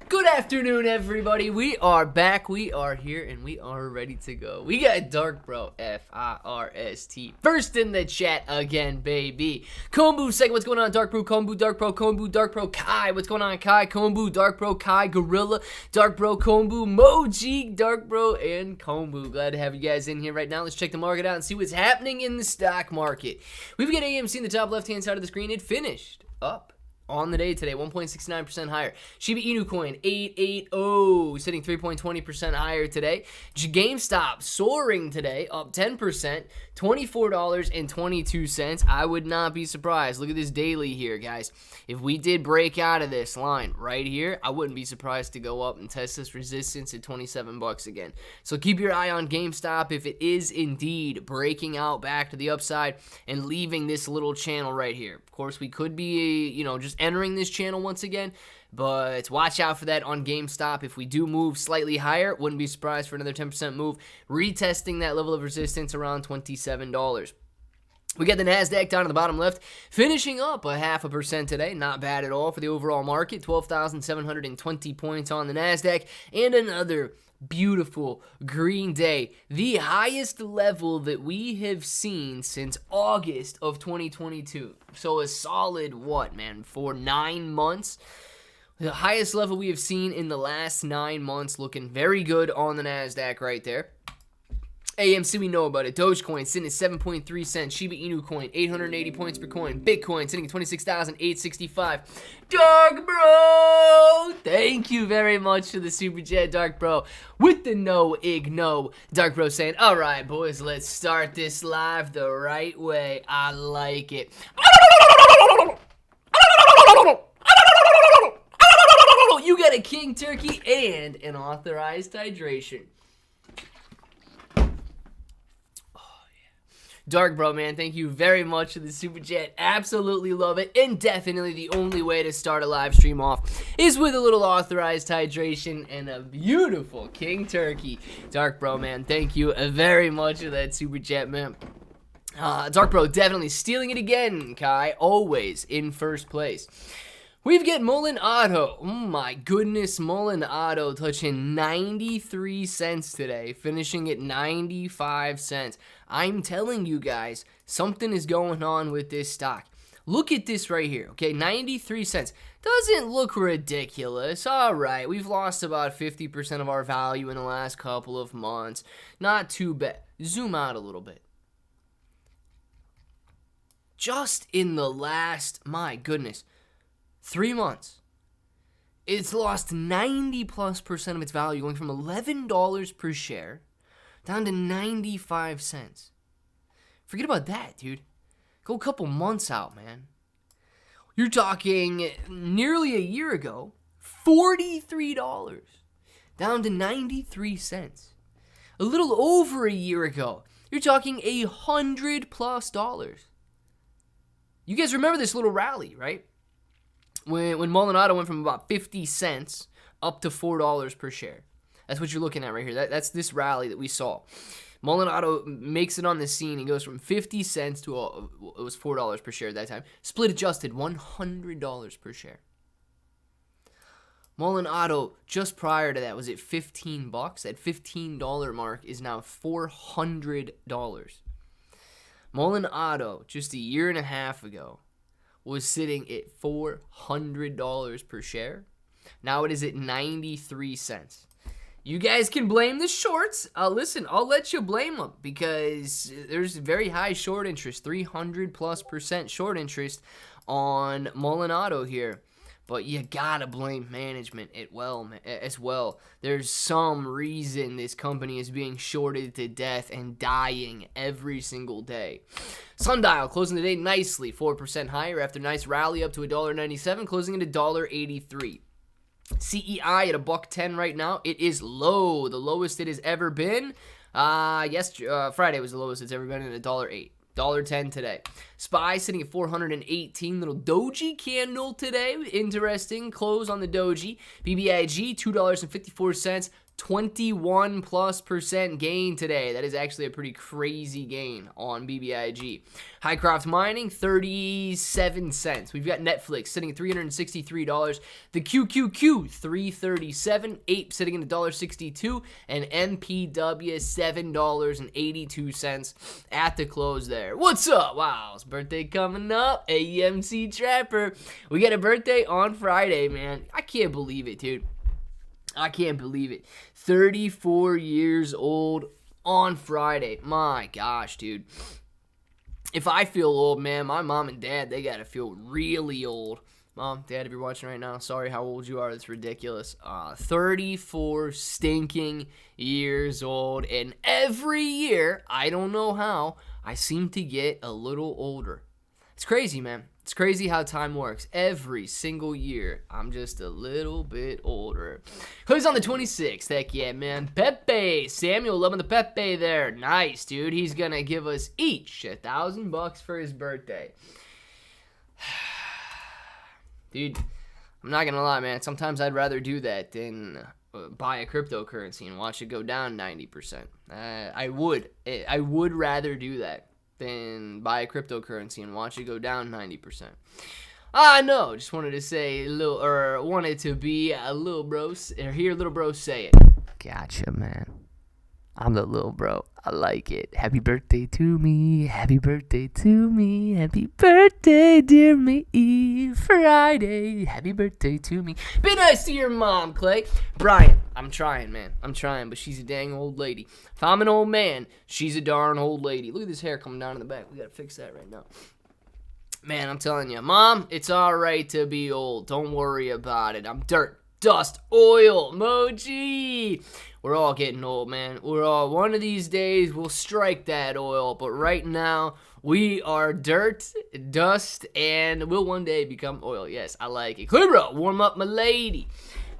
Good afternoon, everybody. We are back. We are here, and we are ready to go. We got Dark Bro, F-I-R-S-T, first in the chat again, baby. Kombu, second, what's going on, Dark Bro? Kombu, Dark Bro, Kombu, Dark Bro, Kai, what's going on, Kai? Kombu, Dark Bro, Kai, Gorilla, Dark Bro, Kombu, Moji, Dark Bro, and Kombu. Glad to have you guys in here right now. Let's check the market out and see what's happening in the stock market. We've got AMC in the top left-hand side of the screen. It finished up on the day today, 1.69% higher. Shiba Inu coin, 880, sitting 3.20% higher today. GameStop soaring today, up 10%, $24.22. I would not be surprised. Look at this daily here, guys. If we did break out of this line right here, I wouldn't be surprised to go up and test this resistance at 27 bucks again. So keep your eye on GameStop if it is indeed breaking out back to the upside and leaving this little channel right here. Of course, we could be, just entering this channel once again, but watch out for that on GameStop. If we do move slightly higher, wouldn't be surprised for another 10% move, retesting that level of resistance around $27. We got the NASDAQ down in the bottom left, finishing up 0.5% today. Not bad at all for the overall market. 12,720 points on the NASDAQ, and another beautiful green day. The highest level that we have seen since August of 2022. So a solid, for 9 months? The highest level we have seen in the last 9 months. Looking very good on the NASDAQ right there. AMC, we know about it. Dogecoin sitting at 7.3 cents. Shiba Inu coin, 880 points per coin. Bitcoin sitting at 26,865. Dark Bro! Thank you very much for the super chat, Dark Bro. With the no igno. Dark Bro saying, all right, boys, let's start this live the right way. I like it. You got a king turkey and an authorized hydration. Dark Bro, man, thank you very much for the super chat. Absolutely love it. And definitely the only way to start a live stream off is with a little authorized hydration and a beautiful king turkey. Dark Bro, man, thank you very much for that super chat, man. Dark Bro definitely stealing it again, Kai. Always in first place. We've got Mullen Auto. Oh my goodness, Mullen Auto touching 93 cents today, finishing at 95 cents. I'm telling you guys, something is going on with this stock. Look at this right here, okay? 93 cents. Doesn't look ridiculous. All right, we've lost about 50% of our value in the last couple of months. Not too bad. Zoom out a little bit. Just in the last, my goodness, 3 months, it's lost 90+% of its value, going from $11 per share down to 95 cents. Forget about that, dude. Go a couple months out, man. You're talking nearly a year ago, $43 down to 93 cents. A little over a year ago, you're talking $100+. You guys remember this little rally, right? When Mullen Auto went from about 50 cents up to $4 per share. That's what you're looking at right here. That's this rally that we saw. Mullen Auto makes it on the scene. He goes from 50 cents to, it was $4 per share at that time. Split adjusted, $100 per share. Mullen Auto, just prior to that, was at 15 bucks. That $15 mark is now $400. Mullen Auto, just a year and a half ago, was sitting at $400 per share. Now it is at 93 cents. You guys can blame the shorts. Listen, I'll let you blame them because there's very high short interest, 300+% short interest on Mullen Auto here. But you gotta blame management as well. There's some reason this company is being shorted to death and dying every single day. Sundial closing the day nicely, 4% higher after a nice rally up to $1.97, closing at $1.83. CEI at $1.10 right now. It is low, the lowest it has ever been. Friday was the lowest it's ever been at $1.08. $1.10 today. SPY sitting at 418. Little doji candle today. Interesting close on the doji. BBIG $2.54. 21+% gain today. That is actually a pretty crazy gain on BBIG. Highcroft Mining, 37 cents. We've got Netflix sitting at $363. The QQQ, $337. Ape sitting at $1.62. And MPW, $7.82 at the close there. What's up? Wow, it's birthday coming up. AMC Trapper. We got a birthday on Friday, man. I can't believe it, dude. I can't believe it. 34 years old on Friday. My gosh, dude. If I feel old, man, my mom and dad, they gotta feel really old. Mom, Dad, if you're watching right now, sorry how old you are. That's ridiculous. 34 stinking years old. And every year, I don't know how, I seem to get a little older. It's crazy, man. It's crazy how time works. Every single year, I'm just a little bit older. Who's on the 26th? Heck yeah, man. Pepe. Samuel loving the Pepe there. Nice, dude. He's going to give us each $1,000 for his birthday. Dude, I'm not going to lie, man. Sometimes I'd rather do that than buy a cryptocurrency and watch it go down 90%. I would rather do that than buy a cryptocurrency and watch it go down 90%. I know, just wanted to say wanted to be a little bro, or hear little bro say it. Gotcha, man. I'm the little bro. I like it. Happy birthday to me. Happy birthday to me. Happy birthday, dear me. Friday. Happy birthday to me. Be nice to your mom, Clay. Brian, I'm trying, man. I'm trying, but she's a dang old lady. If I'm an old man, she's a darn old lady. Look at this hair coming down in the back. We gotta fix that right now. Man, I'm telling you, Mom, it's all right to be old. Don't worry about it. I'm dirt, dust, oil, Moji. We're all getting old, man. One of these days, we'll strike that oil. But right now, we are dirt, dust, and we'll one day become oil. Yes, I like it. Clear, warm up Milady.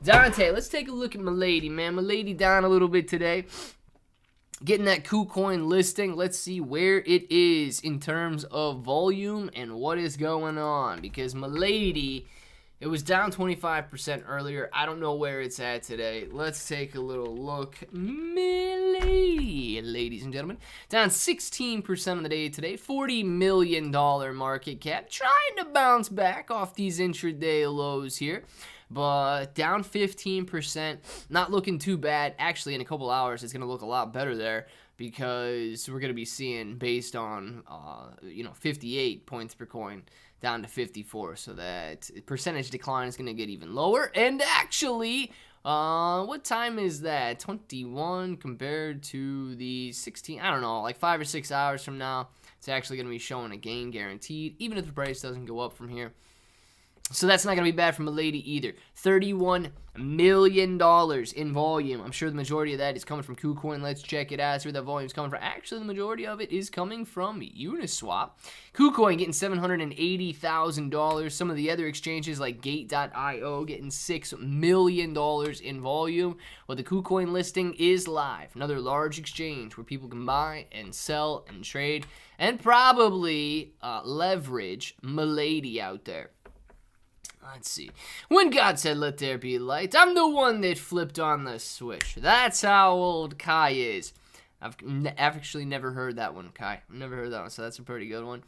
Dante, let's take a look at Milady, man. Milady down a little bit today. Getting that KuCoin listing. Let's see where it is in terms of volume and what is going on. Because Milady, it was down 25% earlier. I don't know where it's at today. Let's take a little look. Milady, ladies and gentlemen. Down 16% on the day today. $40 million market cap. Trying to bounce back off these intraday lows here. But down 15%, not looking too bad. Actually, in a couple hours, it's going to look a lot better there because we're going to be seeing based on, 58 points per coin down to 54. So that percentage decline is going to get even lower. And actually, what time is that? 21 compared to the 16, I don't know, like 5 or 6 hours from now. It's actually going to be showing a gain guaranteed, even if the price doesn't go up from here. So that's not going to be bad for Milady either. $31 million in volume. I'm sure the majority of that is coming from KuCoin. Let's check it out. That's where the volume is coming from. Actually, the majority of it is coming from Uniswap. KuCoin getting $780,000. Some of the other exchanges like Gate.io getting $6 million in volume. Well, the KuCoin listing is live. Another large exchange where people can buy and sell and trade and probably leverage Milady out there. Let's see. When God said, let there be light, I'm the one that flipped on the switch. That's how old Kai is. I've actually never heard that one, Kai. I've never heard that one, so that's a pretty good one.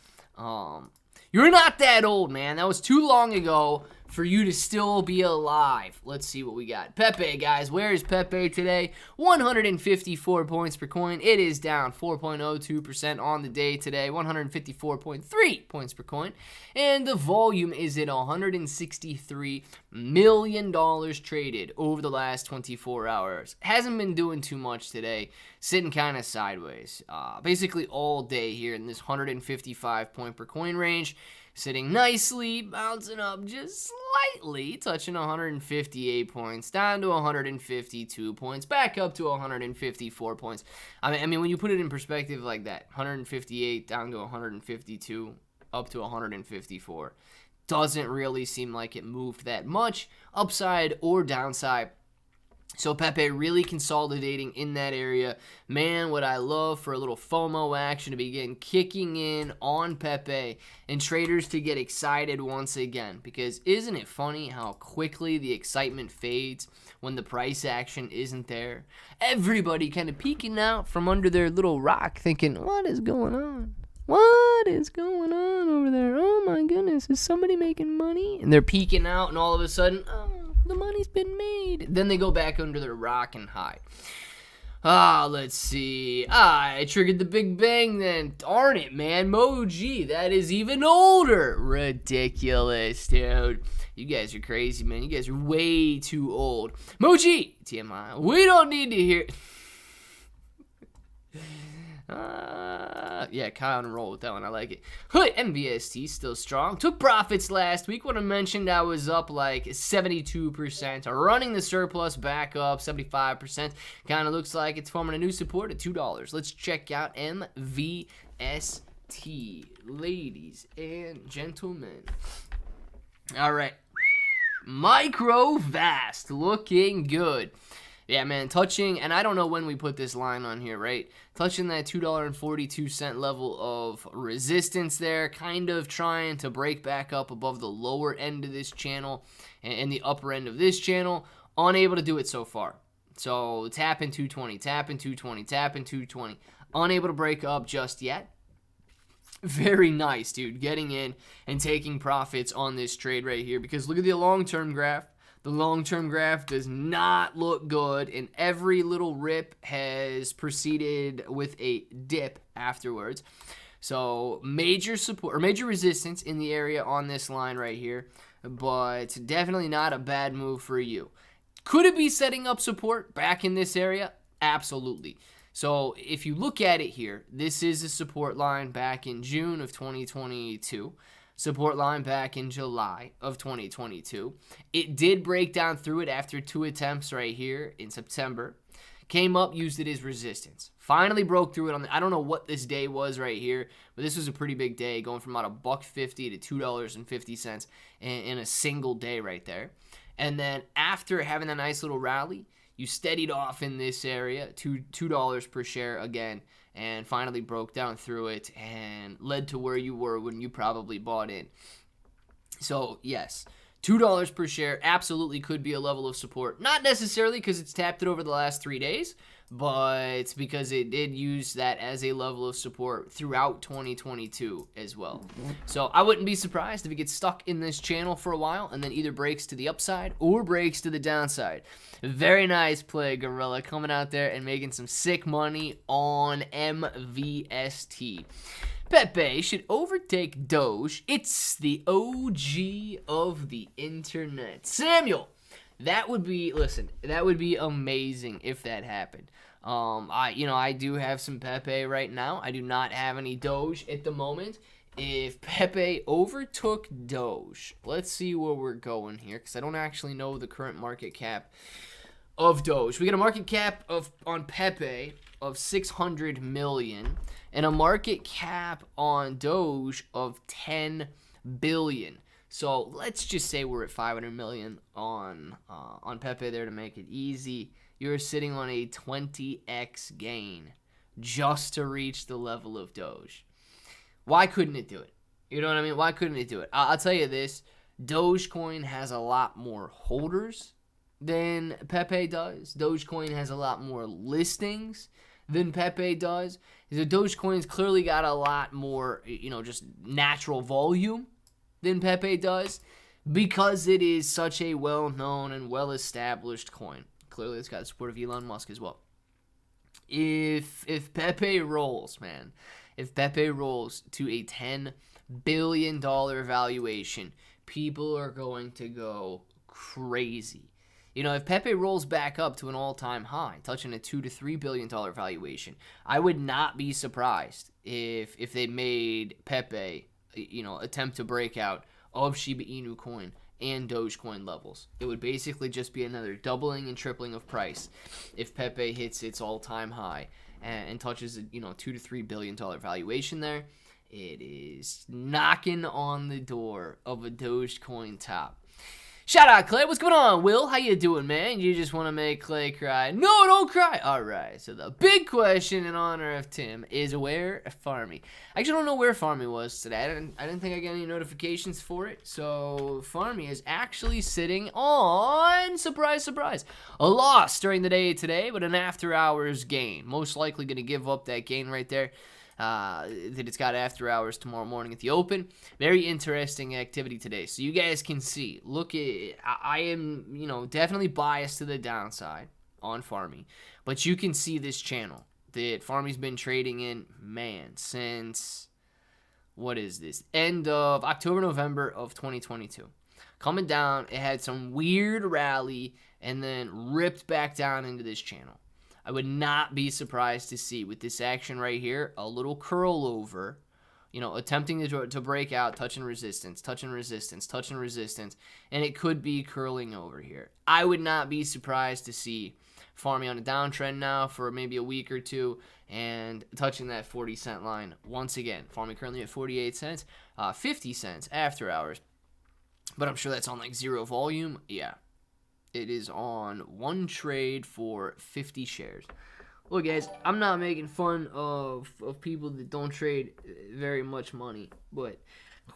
You're not that old, man. That was too long ago for you to still be alive. Let's see what we got. Pepe, guys. Where is Pepe today? 154 points per coin. It is down 4.02% on the day today. 154.3 points per coin. And the volume is at $163 million traded over the last 24 hours. Hasn't been doing too much today. Sitting kind of sideways. Basically all day here in this 155 point per coin range. Sitting nicely, bouncing up just slightly, touching 158 points, down to 152 points, back up to 154 points. I mean, when you put it in perspective like that, 158 down to 152, up to 154, doesn't really seem like it moved that much, upside or downside. So Pepe really consolidating in that area. Man, would I love for a little FOMO action to begin kicking in on Pepe and traders to get excited once again. Because isn't it funny how quickly the excitement fades when the price action isn't there? Everybody kind of peeking out from under their little rock thinking, what is going on? What is going on over there? Oh my goodness, is somebody making money? And they're peeking out and all of a sudden, oh, the money's been made. Then they go back under their rock and hide. Let's see. I triggered the Big Bang then. Darn it, man. Moji, that is even older. Ridiculous, dude. You guys are crazy, man. You guys are way too old. Moji, TMI, we don't need to hear... Yeah, Kyle on a roll with that one. I like it. MVST still strong. Took profits last week. When I mentioned I was up like 72%. Running the surplus back up 75%. Kind of looks like it's forming a new support at $2. Let's check out MVST, ladies and gentlemen. All right. Micro Vast looking good. Yeah, man, touching, and I don't know when we put this line on here, right? Touching that $2.42 level of resistance there, kind of trying to break back up above the lower end of this channel and the upper end of this channel. Unable to do it so far. So tapping 220, tapping 220, tapping 220. Unable to break up just yet. Very nice, dude, getting in and taking profits on this trade right here, because look at the long-term graph. The long-term graph does not look good, and every little rip has proceeded with a dip afterwards. So major support or major resistance in the area on this line right here, but definitely not a bad move for you. Could it be setting up support back in this area? Absolutely. So if you look at it here, this is a support line back in June of 2022. Support line back in July of 2022. It did break down through it after 2 attempts right here in September. Came up, used it as resistance. Finally broke through it on I don't know what this day was right here, but this was a pretty big day, going from about $1.50 to $2.50 in a single day right there. And then after having a nice little rally, you steadied off in this area to $2 per share again, and finally broke down through it and led to where you were when you probably bought in. So yes, $2 per share absolutely could be a level of support. Not necessarily because it's tapped it over the last 3 days, but because it did use that as a level of support throughout 2022 as well. So I wouldn't be surprised if it gets stuck in this channel for a while and then either breaks to the upside or breaks to the downside. Very nice play, Gorilla, coming out there and making some sick money on MVST. Pepe should overtake Doge. It's the OG of the internet. Samuel, that would be, listen, that would be amazing if that happened. I do have some Pepe right now. I do not have any Doge at the moment. If Pepe overtook Doge, let's see where we're going here, because I don't actually know the current market cap of Doge. We got a market cap on Pepe of 600 million and a market cap on Doge of 10 billion. So let's just say we're at 500 million on Pepe there to make it easy. You're sitting on a 20x gain just to reach the level of Doge. Why couldn't it do it? You know what I mean? Why couldn't it do it? I'll tell you this. Dogecoin has a lot more holders than Pepe does. Dogecoin has a lot more listings than Pepe does. So Dogecoin's clearly got a lot more, just natural volume than Pepe does, because it is such a well-known and well-established coin. Clearly, it's got the support of Elon Musk as well. If Pepe rolls, man, if Pepe rolls to a $10 billion valuation, people are going to go crazy. If Pepe rolls back up to an all-time high, touching a $2 to $3 billion valuation, I would not be surprised if they made Pepe, attempt to break out of Shiba Inu coin and Dogecoin levels. It would basically just be another doubling and tripling of price if Pepe hits its all-time high and touches a $2 to $3 billion valuation there. It is knocking on the door of a Dogecoin top. Shout out, Clay. What's going on, Will? How you doing, man? You just want to make Clay cry? No, don't cry. All right. So the big question in honor of Tim is where Farmy. I actually don't know where Farmy was today. I didn't think I got any notifications for it. So Farmy is actually sitting on, surprise, surprise, a loss during the day today, but an after hours gain. Most likely going to give up that gain right there. That it's got after hours tomorrow morning at the open. Very interesting activity today. So you guys can see, look at, I am, definitely biased to the downside on Farmy, but you can see this channel that Farmy's been trading in, man, since, what is this? End of October, November of 2022. Coming down, it had some weird rally and then ripped back down into this channel. I would not be surprised to see with this action right here, a little curl over, attempting to break out, touching resistance, touching resistance, touching resistance, and it could be curling over here. I would not be surprised to see Farmy on a downtrend now for maybe a week or two and touching that 40-cent line once again. Farmy currently at 48 cents, 50 cents after hours, but I'm sure that's on like zero volume. Yeah. It is on one trade for 50 shares. Look, guys, I'm not making fun of people that don't trade very much money, but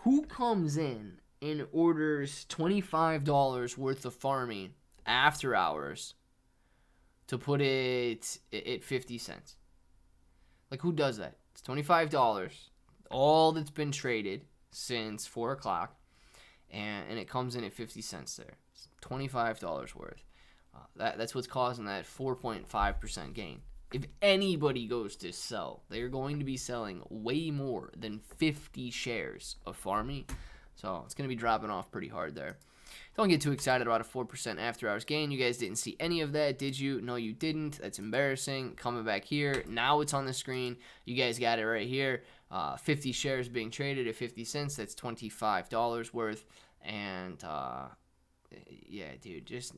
who comes in and orders $25 worth of Farmy after hours to put it at 50 cents? Like, who does that? It's $25, all that's been traded since 4 o'clock, and it comes in at 50 cents there. $25 worth. That's what's causing that 4.5% gain. If anybody goes to sell, they're going to be selling way more than 50 shares of Farmy. So it's going to be dropping off pretty hard there. Don't get too excited about a 4% after hours gain. You guys didn't see any of that, did you? No, you didn't. That's embarrassing. Coming back here. Now it's on the screen. You guys got it right here. 50 shares being traded at 50 cents. That's $25 worth. And, yeah, dude, just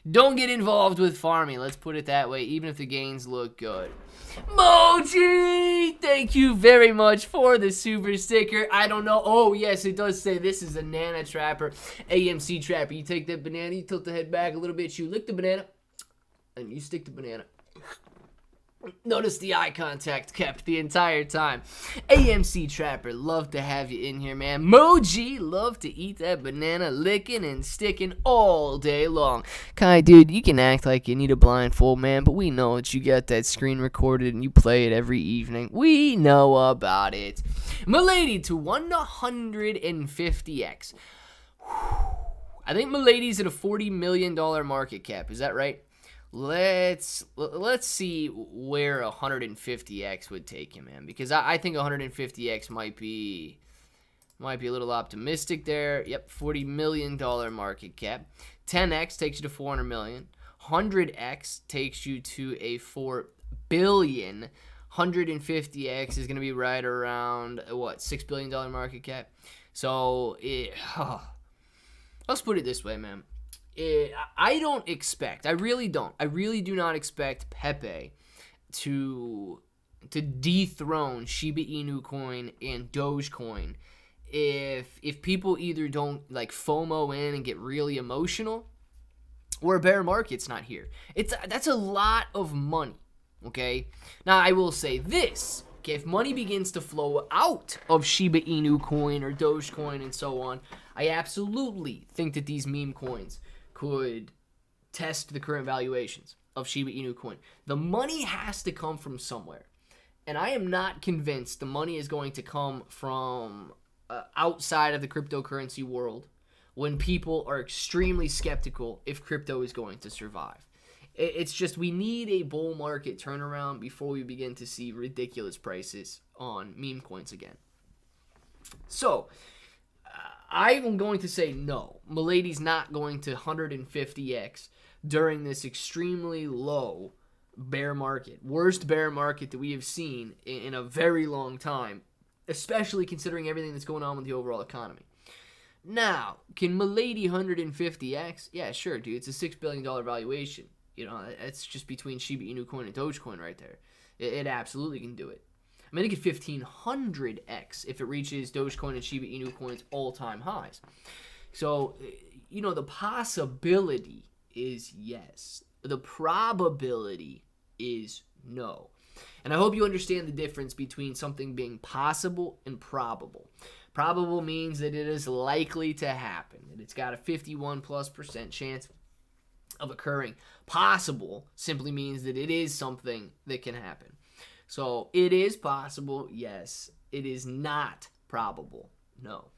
don't get involved with Farmy. Let's put it that way, even if the gains look good. Moji, thank you very much for the super sticker. I don't know. Oh, yes, it does say this is a Nana Trapper, AMC Trapper. You take that banana, you tilt the head back a little bit, you lick the banana, and you stick the banana. Notice the eye contact kept the entire time. AMC Trapper, love to have you in here, man. Moji, love to eat that banana, licking and sticking all day long. Kai, dude, you can act like you need a blindfold, man, but we know that you got that screen recorded and you play it every evening. We know about it. Milady to 150x. I think Milady's at a $40 million market cap. Is that right? Let's see where 150x would take you, man, because I think 150x might be a little optimistic there. Yep, $40 million market cap. 10x takes you to 400 million. 100x takes you to a 4 billion. 150x is going to be right around $6 billion market cap. So let's put it this way, man. I really do not expect Pepe to dethrone Shiba Inu coin and Dogecoin if people either don't like FOMO in and get really emotional, or a bear market's not here. That's a lot of money, okay? Now I will say this, okay, if money begins to flow out of Shiba Inu coin or Dogecoin and so on, I absolutely think that these meme coins could test the current valuations of Shiba Inu coin. The money has to come from somewhere. And I am not convinced the money is going to come from outside of the cryptocurrency world when people are extremely skeptical if crypto is going to survive. It's just we need a bull market turnaround before we begin to see ridiculous prices on meme coins again. So I'm going to say no. Milady's not going to 150x during this extremely low bear market. Worst bear market that we have seen in a very long time, especially considering everything that's going on with the overall economy. Now, can Milady 150x? Yeah, sure, dude. It's a $6 billion valuation. It's just between Shiba Inu coin and Dogecoin right there. It absolutely can do it. I mean, it could 1,500x if it reaches Dogecoin and Shiba Inu coin's all-time highs. So, you know, the possibility is yes. The probability is no. And I hope you understand the difference between something being possible and probable. Probable means that it is likely to happen, that it's got a 51+% chance of occurring. Possible simply means that it is something that can happen. So it is possible, yes. It is not probable, no.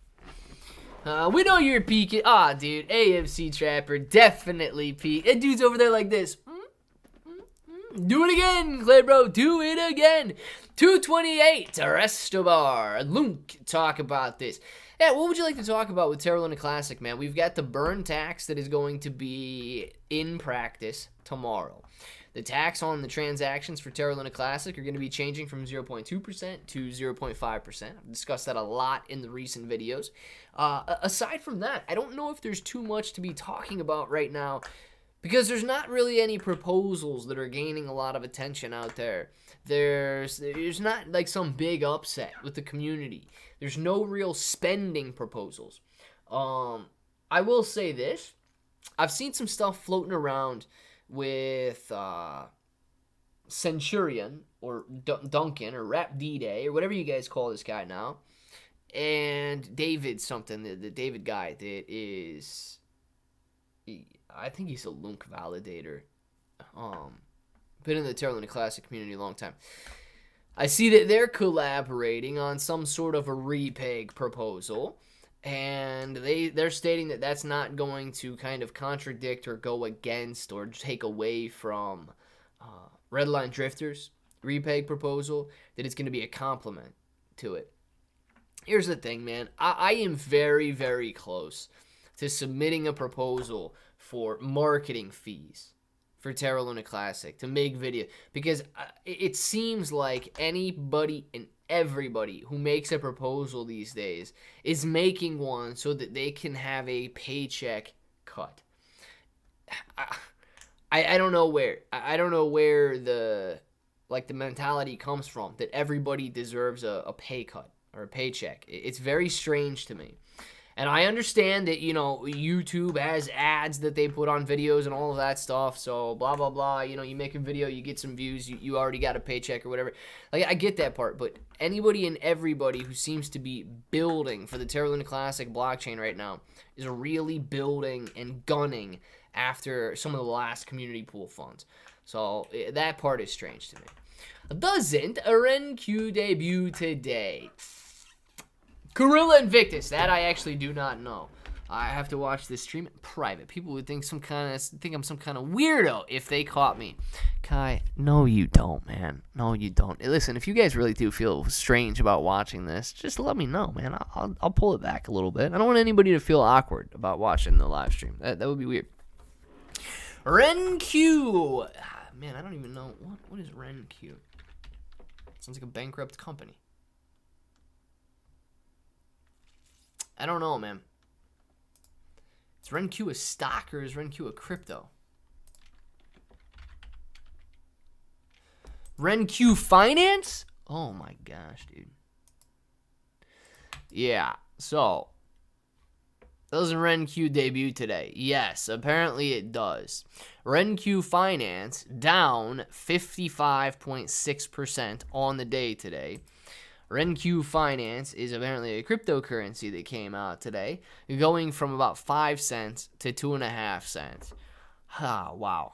We know you're peeking. Ah, dude, AMC Trapper definitely peeked. And dude's over there like this. Do it again, Clay bro. Do it again. 228. Restobar. Lunk, talk about this. Yeah, what would you like to talk about with Terra Luna Classic, man? We've got the burn tax that is going to be in practice tomorrow. The tax on the transactions for Terra Luna Classic are going to be changing from 0.2% to 0.5%. I've discussed that a lot in the recent videos. Aside from that, I don't know if there's too much to be talking about right now, because there's not really any proposals that are gaining a lot of attention out there. There's not like some big upset with the community. There's no real spending proposals. I will say this. I've seen some stuff floating around with Centurion or Duncan or Rap D-Day or whatever you guys call this guy now. And David something, the David guy that is... I think he's a Lunk validator. Been in the Terra Luna Classic community a long time. I see that they're collaborating on some sort of a repeg proposal, and they're stating that that's not going to kind of contradict or go against or take away from Redline Drifter's repeg proposal, that it's going to be a complement to it. Here's the thing, man. I am very, very close to submitting a proposal for marketing fees for Terra Luna Classic to make video, because it seems like anybody and everybody who makes a proposal these days is making one so that they can have a paycheck cut. I don't know where the mentality comes from that everybody deserves a pay cut or a paycheck. It's very strange to me. And I understand that, you know, YouTube has ads that they put on videos and all of that stuff. So, blah, blah, blah. You know, you make a video, you get some views, you already got a paycheck or whatever. Like, I get that part. But anybody and everybody who seems to be building for the Terra Luna Classic blockchain right now is really building and gunning after some of the last community pool funds. So, that part is strange to me. Doesn't a RenQ debut today? Gorilla Invictus, that I actually do not know. I have to watch this stream in private. People would think I'm some kind of weirdo if they caught me. Kai, no you don't, man. No you don't. Listen, if you guys really do feel strange about watching this, just let me know, man. I'll pull it back a little bit. I don't want anybody to feel awkward about watching the live stream. That would be weird. RenQ. Man, I don't even know. What is RenQ? Sounds like a bankrupt company. I don't know, man. Is RenQ a stock or is RenQ a crypto? RenQ Finance? Oh my gosh, dude. Yeah, so doesn't RenQ debut today? Yes, apparently it does. RenQ Finance down 55.6% on the day today. RenQ Finance is apparently a cryptocurrency that came out today, going from about 5 cents to 2.5 cents. Ah, wow.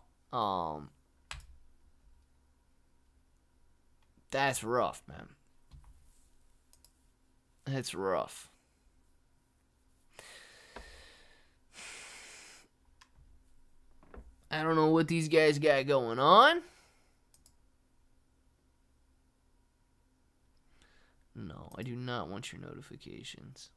That's rough, man. That's rough. I don't know what these guys got going on. No, I do not want your notifications.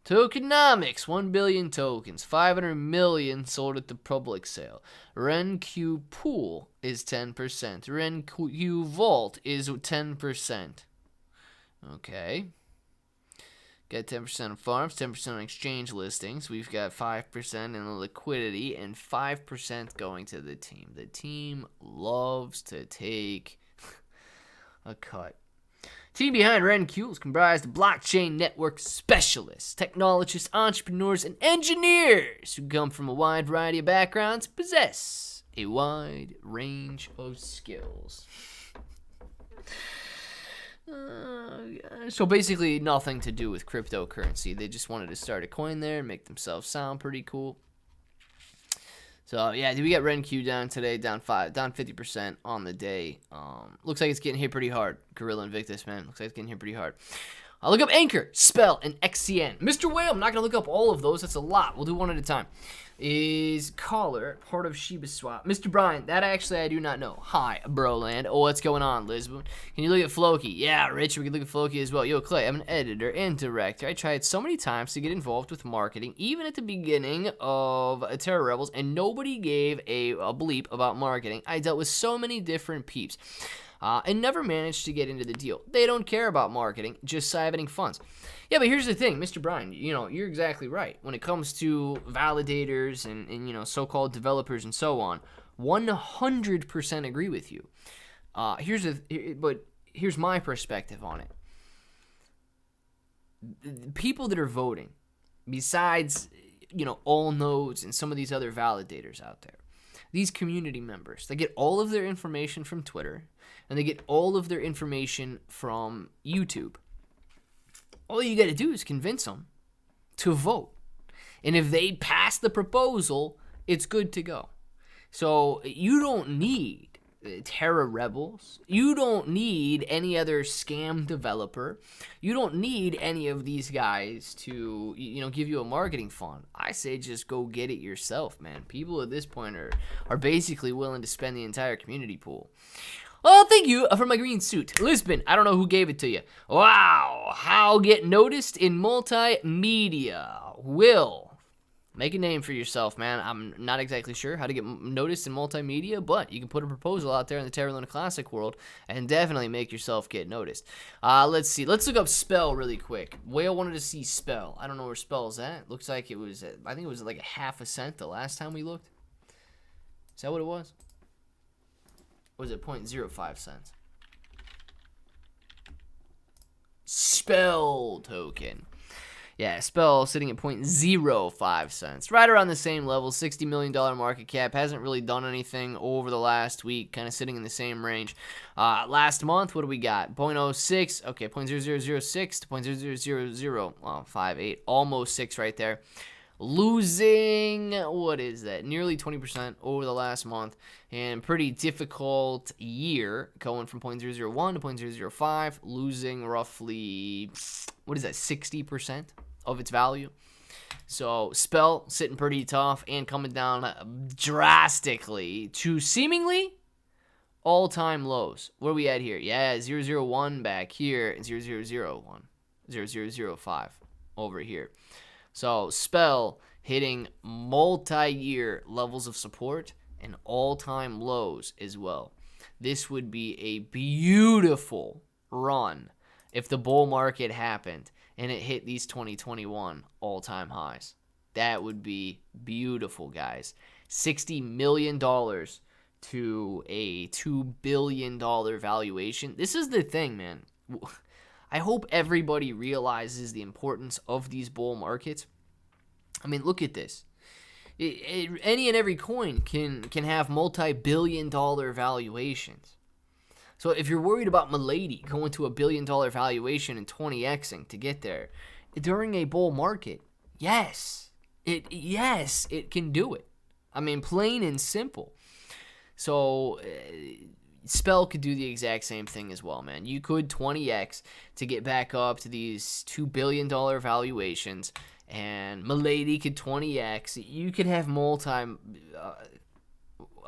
Tokenomics, 1 billion tokens, 500 million sold at the public sale. RenQ Pool is 10%. RenQ Vault is 10%. Okay. Got 10% on farms, 10% on exchange listings. We've got 5% in the liquidity and 5% going to the team. The team loves to take a cut. Team behind RenQ is comprised of blockchain network specialists, technologists, entrepreneurs, and engineers who come from a wide variety of backgrounds, possess a wide range of skills. So basically nothing to do with cryptocurrency. They just wanted to start a coin there and make themselves sound pretty cool. So yeah, we got RenQ down today, down 50% on the day. Looks like it's getting hit pretty hard. Gorilla Invictus, man. Looks like it's getting hit pretty hard. I'll look up Ankr, Spell, and XCN. Mr. Whale, I'm not going to look up all of those. That's a lot. We'll do one at a time. Is Caller part of Shiba Swap? Mr. Brian, that actually I do not know. Hi, Broland. Oh, what's going on, Lisbon? Can you look at Floki? Yeah, Rich, we can look at Floki as well. Yo, Clay, I'm an editor and director. I tried so many times to get involved with marketing, even at the beginning of Terra Rebels, and nobody gave a bleep about marketing. I dealt with so many different peeps. And never managed to get into the deal. They don't care about marketing, just siphoning funds. Yeah, but here's the thing, Mr. Brian, you're exactly right. When it comes to validators and so-called developers and so on, 100% agree with you. But here's my perspective on it. The people that are voting, besides, all nodes and some of these other validators out there, these community members, they get all of their information from Twitter, and they get all of their information from YouTube. All you got to do is convince them to vote. And if they pass the proposal, it's good to go. So you don't need Terra Rebels. You don't need any other scam developer. You don't need any of these guys to, give you a marketing fund. I say just go get it yourself, man. People at this point are basically willing to spend the entire community pool. Oh, thank you for my green suit. Lisbon, I don't know who gave it to you. Wow, how get noticed in multimedia. Will, make a name for yourself, man. I'm not exactly sure how to get noticed in multimedia, but you can put a proposal out there in the Terra Luna Classic world and definitely make yourself get noticed. Let's see. Let's look up Spell really quick. Whale wanted to see Spell. I don't know where Spell's at. Looks like it was, I think it was like a half a cent the last time we looked. Is that what it was? Or was it 0.05 cents? Spell token. Yeah, Spell sitting at 0.05 cents. Right around the same level, $60 million market cap. Hasn't really done anything over the last week, kind of sitting in the same range. Last month, what do we got? 0.06, okay, 0.0006 to 0.000058. Almost 6 right there. Losing, what is that? Nearly 20% over the last month. And pretty difficult year, going from 0.001 to 0.005, losing roughly, what is that, 60% of its value. So Spell sitting pretty tough and coming down drastically to seemingly all-time lows. Where are we at here? Yeah, 001 back here and 0001, 0005 over here. So Spell hitting multi-year levels of support and all-time lows as well. This would be a beautiful run if the bull market happened and it hit these 2021 all-time highs. That would be beautiful, guys. $60 million to a $2 billion valuation. This is the thing, man. I hope everybody realizes the importance of these bull markets. I mean, look at this. Any and every coin can have multi-billion-dollar valuations. So if you're worried about Milady going to $1 billion valuation and 20xing to get there during a bull market, yes, it can do it. I mean, plain and simple. So Spell could do the exact same thing as well, man. You could 20x to get back up to these $2 billion valuations. And Milady could 20x. You could have a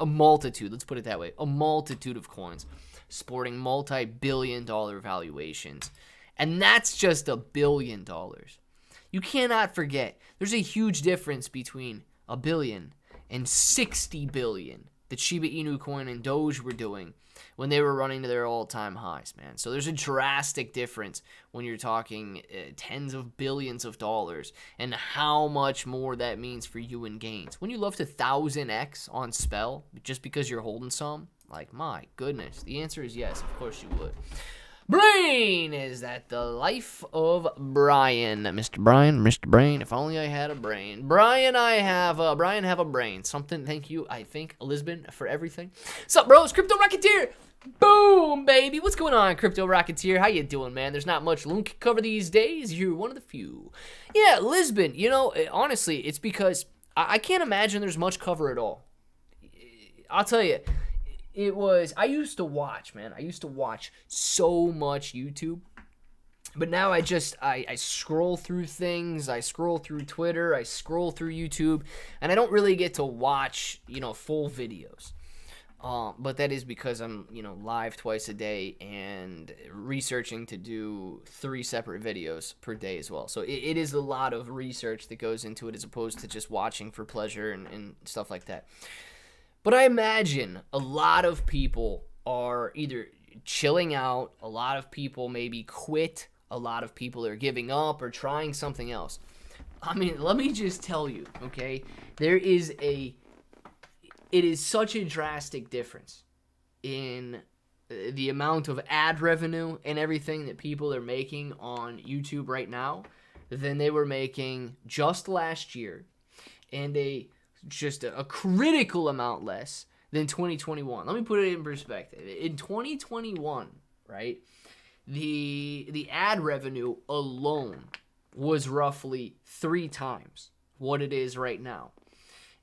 multitude, let's put it that way, a multitude of coins sporting multi-billion-dollar valuations. And that's just $1 billion. You cannot forget, there's a huge difference between $1 billion and $60 billion. that Shiba Inu coin and Doge were doing when they were running to their all-time highs, man. So there's a drastic difference when you're talking tens of billions of dollars and how much more that means for you in gains. When you love to 1000x on spell just because you're holding some, like, my goodness, the answer is yes, of course you would. Brain, is that the life of Brian? Mr. Brain, if only I had a brain. Brian, have a brain. Something, thank you, I think, Lisbon, for everything. What's up, bros? Crypto Rocketeer! Boom, baby! What's going on, Crypto Rocketeer? How you doing, man? There's not much loon cover these days. You're one of the few. Yeah, Lisbon, you know, honestly, it's because I can't imagine there's much cover at all. I'll tell you. I used to watch, man. I used to watch so much YouTube. But now I scroll through things. I scroll through Twitter. I scroll through YouTube. And I don't really get to watch, full videos. But that is because I'm, live twice a day and researching to do 3 separate videos per day as well. So it is a lot of research that goes into it as opposed to just watching for pleasure and stuff like that. But I imagine a lot of people are either chilling out, a lot of people maybe quit, a lot of people are giving up or trying something else. I mean, let me just tell you, okay? It is such a drastic difference in the amount of ad revenue and everything that people are making on YouTube right now than they were making just last year, and just a critical amount less than 2021. Let me put it in perspective. In 2021, right, the ad revenue alone was roughly 3 times what it is right now.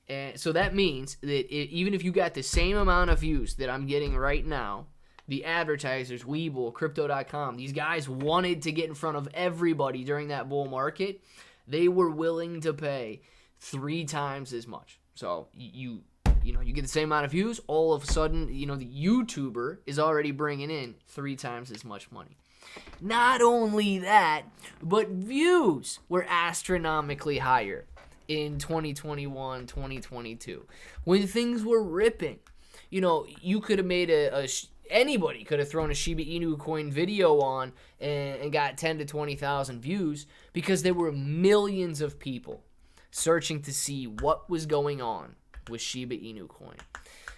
And so that means that even if you got the same amount of views that I'm getting right now, the advertisers, Webull, Crypto.com, these guys wanted to get in front of everybody during that bull market. They were willing to pay 3 times as much. So you get the same amount of views, all of a sudden, the YouTuber is already bringing in 3 times as much money. Not only that, but views were astronomically higher in 2021, 2022, when things were ripping. You could have made anybody could have thrown a Shiba Inu coin video on and got 10 to 20,000 views because there were millions of people searching to see what was going on with Shiba Inu coin.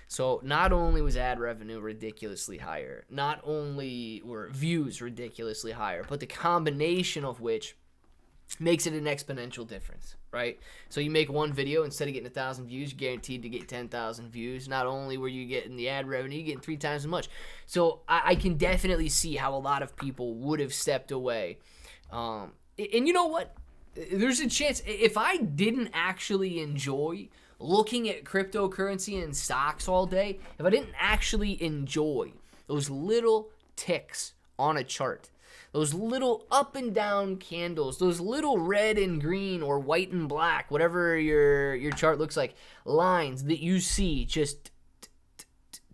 So not only was ad revenue ridiculously higher, not only were views ridiculously higher, but the combination of which makes it an exponential difference, right? So you make one video, instead of getting 1,000 views, you're guaranteed to get 10,000 views. Not only were you getting the ad revenue, you're getting 3 times as much. So I can definitely see how a lot of people would have stepped away. And you know what? There's a chance, if I didn't actually enjoy looking at cryptocurrency and stocks all day, if I didn't actually enjoy those little ticks on a chart, those little up and down candles, those little red and green or white and black, whatever your chart looks like, lines that you see just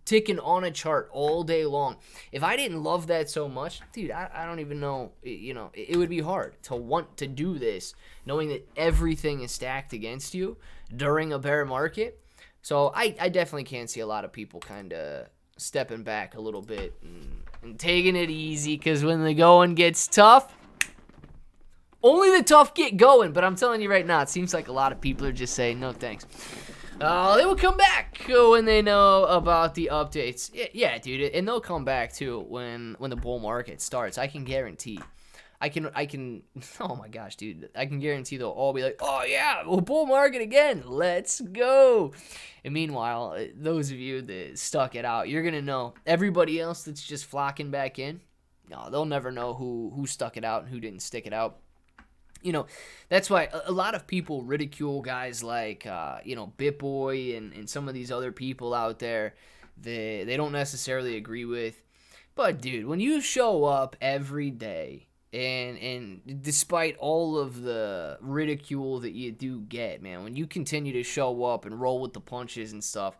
ticking on a chart all day long. If I didn't love that so much, dude, I don't even know, it would be hard to want to do this knowing that everything is stacked against you during a bear market. So I definitely can see a lot of people kind of stepping back a little bit and taking it easy, because when the going gets tough, only the tough get going. But I'm telling you right now, it seems like a lot of people are just saying no thanks. They will come back when they know about the updates. Yeah, dude, and they'll come back too when the bull market starts. I can guarantee. I can. Oh my gosh, dude! I can guarantee they'll all be like, "Oh yeah, well, bull market again. Let's go." And meanwhile, those of you that stuck it out, you're gonna know. Everybody else that's just flocking back in, no, they'll never know who stuck it out and who didn't stick it out. That's why a lot of people ridicule guys like, BitBoy and some of these other people out there that they don't necessarily agree with. But, dude, when you show up every day and despite all of the ridicule that you do get, man, when you continue to show up and roll with the punches and stuff,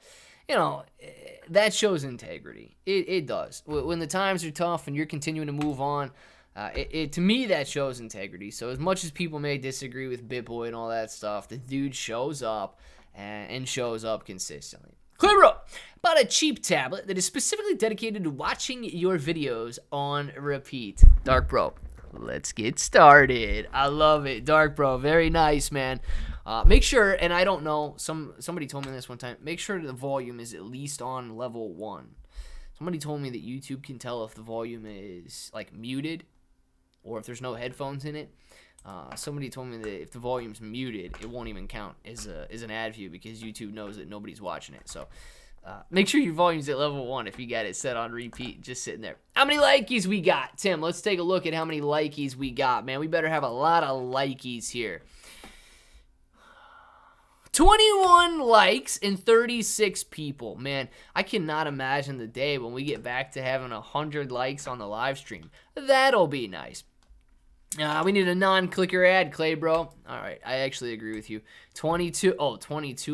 that shows integrity. It does. When the times are tough and you're continuing to move on, to me, that shows integrity. So as much as people may disagree with BitBoy and all that stuff, the dude shows up and shows up consistently. Clear up! Bought a cheap tablet that is specifically dedicated to watching your videos on repeat. Dark Bro, let's get started. I love it. Dark Bro, very nice, man. Make sure, and I don't know, somebody told me this one time, make sure the volume is at least on level 1. Somebody told me that YouTube can tell if the volume is like muted or if there's no headphones in it. Somebody told me that if the volume's muted, it won't even count as an ad view because YouTube knows that nobody's watching it. So make sure your volume's at level 1 if you got it set on repeat, just sitting there. How many likeys we got? Tim, let's take a look at how many likeys we got, man. We better have a lot of likeys here. 21 likes and 36 people. Man, I cannot imagine the day when we get back to having 100 likes on the live stream. That'll be nice. We need a non-clicker ad, Clay, bro. All right, I actually agree with you. 22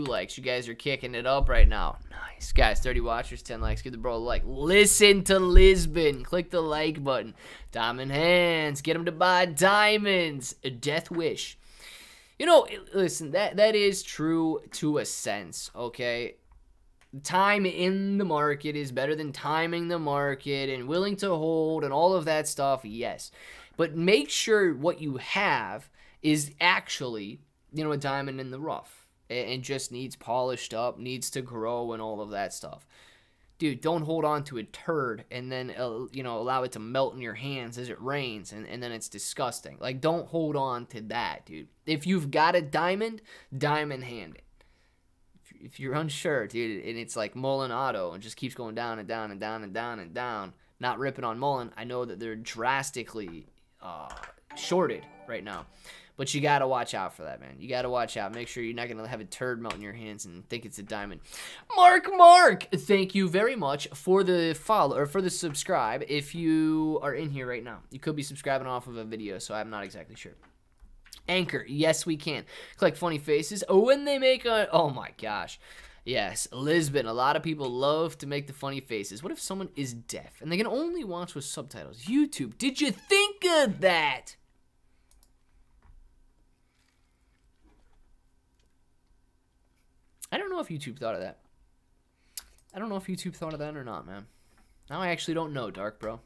likes. You guys are kicking it up right now. Nice. Guys, 30 watchers, 10 likes. Give the bro a like. Listen to Lisbon. Click the like button. Diamond hands. Get them to buy diamonds. A death wish. You know, listen, that is true to a sense, okay? Time in the market is better than timing the market and willing to hold and all of that stuff, yes. But make sure what you have is actually, you know, a diamond in the rough and just needs polished up, needs to grow and all of that stuff. Dude, don't hold on to a turd and then, you know, allow it to melt in your hands as it rains and then it's disgusting. Like, don't hold on to that, dude. If you've got a diamond hand it. If you're unsure, dude, and it's like Mullen Auto and just keeps going down and down and down and down and down, not ripping on Mullen, I know that they're drastically shorted right now. But you got to watch out for that, man. You got to watch out. Make sure you're not going to have a turd melt in your hands and think it's a diamond. Mark, thank you very much for the follow or for the subscribe. If you are in here right now, you could be subscribing off of a video, so I'm not exactly sure. Ankr, yes, we can. Click funny faces. Oh, when they make a... Oh, my gosh. Yes, Lisbon. A lot of people love to make the funny faces. What if someone is deaf and they can only watch with subtitles? YouTube, did you think of that? I don't know if YouTube thought of that. I don't know if YouTube thought of that or not, man. Now I actually don't know, Dark Bro.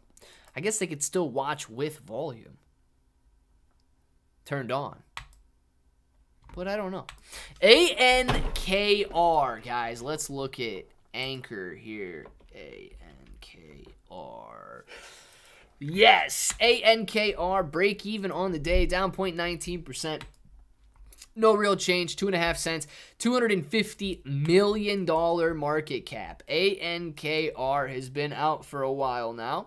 I guess they could still watch with volume turned on. But I don't know. ANKR, guys. Let's look at Ankr here. ANKR. Yes, ANKR break even on the day, down 0.19%. No real change, 2.5 cents, $250 million market cap. ANKR has been out for a while now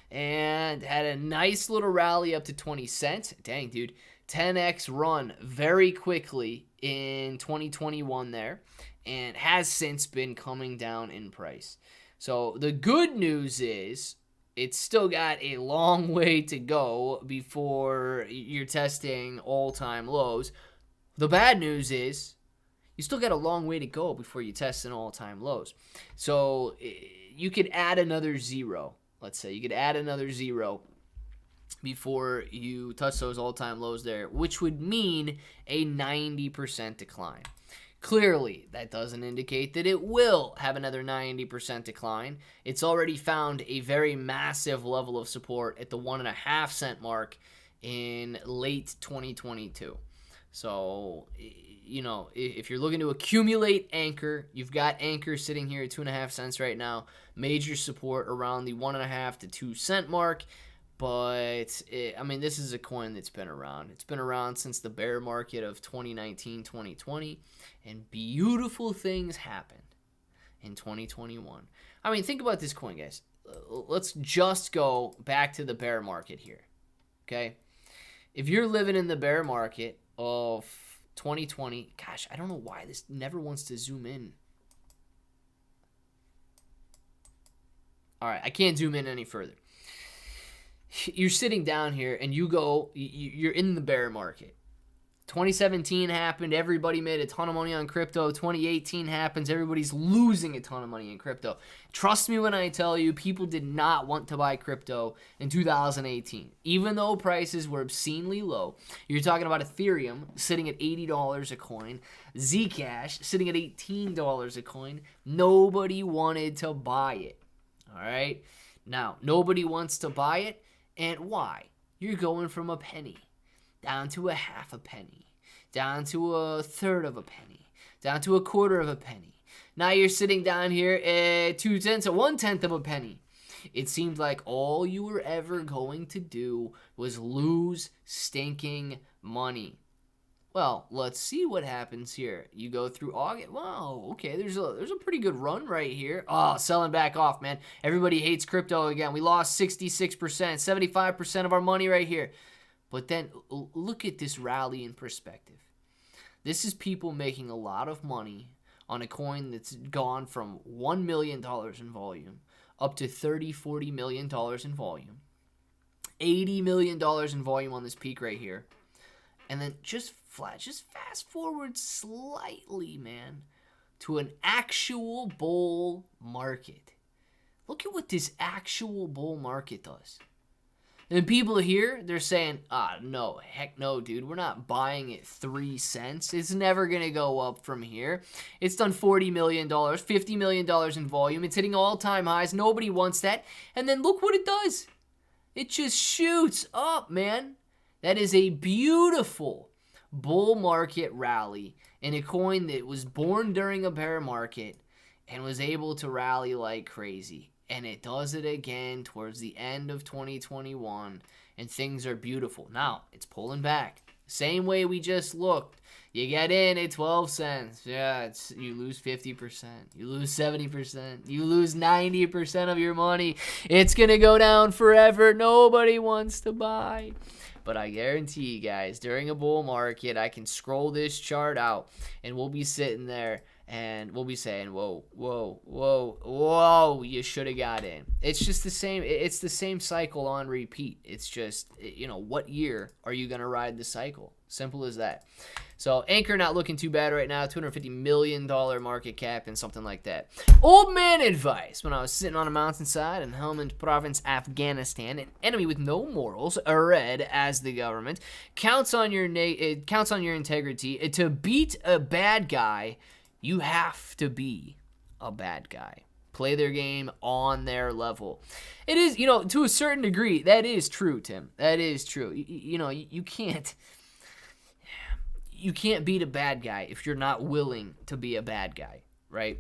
and had a nice little rally up to 20 cents. Dang, dude. 10x run very quickly in 2021 there and has since been coming down in price. So the good news is it's still got a long way to go before you're testing all-time lows. The bad news is you still got a long way to go before you test an all-time lows. So you could add another zero. Let's say you could add another zero before you touch those all-time lows there, which would mean a 90% decline. Clearly, that doesn't indicate that it will have another 90% decline. It's already found a very massive level of support at the 1.5 cent mark in late 2022. So, you know, if you're looking to accumulate Ankr, you've got Ankr sitting here at 2.5 cents right now. Major support around the 1.5 to 2 cent mark. But, I mean, this is a coin that's been around. It's been around since the bear market of 2019, 2020. And beautiful things happened in 2021. I mean, think about this coin, guys. Let's just go back to the bear market here. Okay? If you're living in the bear market of 2020, gosh, I don't know why this never wants to zoom in. All right, I can't zoom in any further. You're sitting down here and you're in the bear market 2017 happened, everybody made a ton of money on crypto. 2018 happens, everybody's losing a ton of money in crypto. Trust me when I tell you, people did not want to buy crypto in 2018. Even though prices were obscenely low. You're talking about Ethereum sitting at $80 a coin, Zcash sitting at $18 a coin. Nobody wanted to buy it. All right? Now, nobody wants to buy it, and why? You're going from a penny down to a half a penny, down to a third of a penny, down to a quarter of a penny. Now you're sitting down here at 2/10 to 1/10 of a penny. It seemed like all you were ever going to do was lose stinking money. Well, let's see what happens here. You go through August. Wow, okay, there's a pretty good run right here. Oh, selling back off, man. Everybody hates crypto again. We lost 66%, 75% of our money right here. But then look at this rally in perspective. This is people making a lot of money on a coin that's gone from $1 million in volume up to $30, $40 million in volume. $80 million in volume on this peak right here. And then just fast forward slightly, man, to an actual bull market. Look at what this actual bull market does. And people here, they're saying, no, heck no, dude. We're not buying at 3 cents. It's never going to go up from here. It's done $40 million, $50 million in volume. It's hitting all-time highs. Nobody wants that. And then look what it does. It just shoots up, man. That is a beautiful bull market rally in a coin that was born during a bear market and was able to rally like crazy. And it does it again towards the end of 2021, and things are beautiful. Now, it's pulling back. Same way we just looked. You get in at 12 cents. Yeah, you lose 50%. You lose 70%. You lose 90% of your money. It's going to go down forever. Nobody wants to buy. But I guarantee you guys, during a bull market, I can scroll this chart out, and we'll be sitting there, and we'll be saying, whoa, whoa, whoa, whoa, you should have got in. It's just the same. It's the same cycle on repeat. It's just, what year are you going to ride the cycle? Simple as that. So Ankr not looking too bad right now. $250 million market cap and something like that. Old man advice. When I was sitting on a mountainside in Helmand Province, Afghanistan, an enemy with no morals, red as the government, counts on your integrity. To beat a bad guy, you have to be a bad guy. Play their game on their level. It is, to a certain degree, that is true, Tim. That is true. You can't beat a bad guy if you're not willing to be a bad guy, right?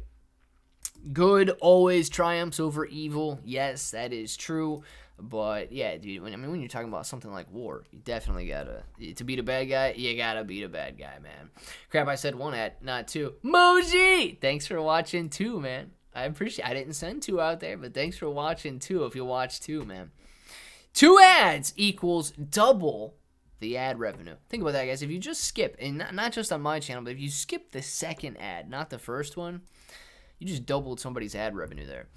Good always triumphs over evil. Yes, that is true. But yeah, dude, when you're talking about something like war, you definitely gotta, to beat a bad guy, you gotta beat a bad guy, man. Crap, I said one ad, not two. Moji! Thanks for watching two, man. I didn't send two out there, but thanks for watching two if you watch two, man. 2 ads equals double the ad revenue. Think about that, guys. If you just skip, and not just on my channel, but if you skip the second ad, not the first one, you just doubled somebody's ad revenue there.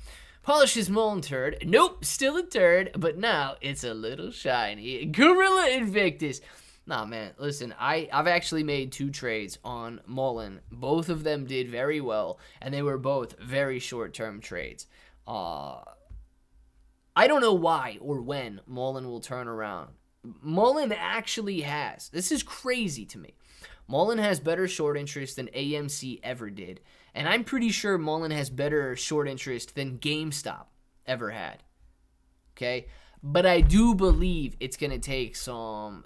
Polish his Mullen turd. Nope, still a turd, but now it's a little shiny. Gorilla Invictus. Nah, man, listen, I've actually made 2 trades on Mullen. Both of them did very well, and they were both very short-term trades. I don't know why or when Mullen will turn around. Mullen actually has. This is crazy to me. Mullen has better short interest than AMC ever did. And I'm pretty sure Mullen has better short interest than GameStop ever had. Okay? But I do believe it's going to take some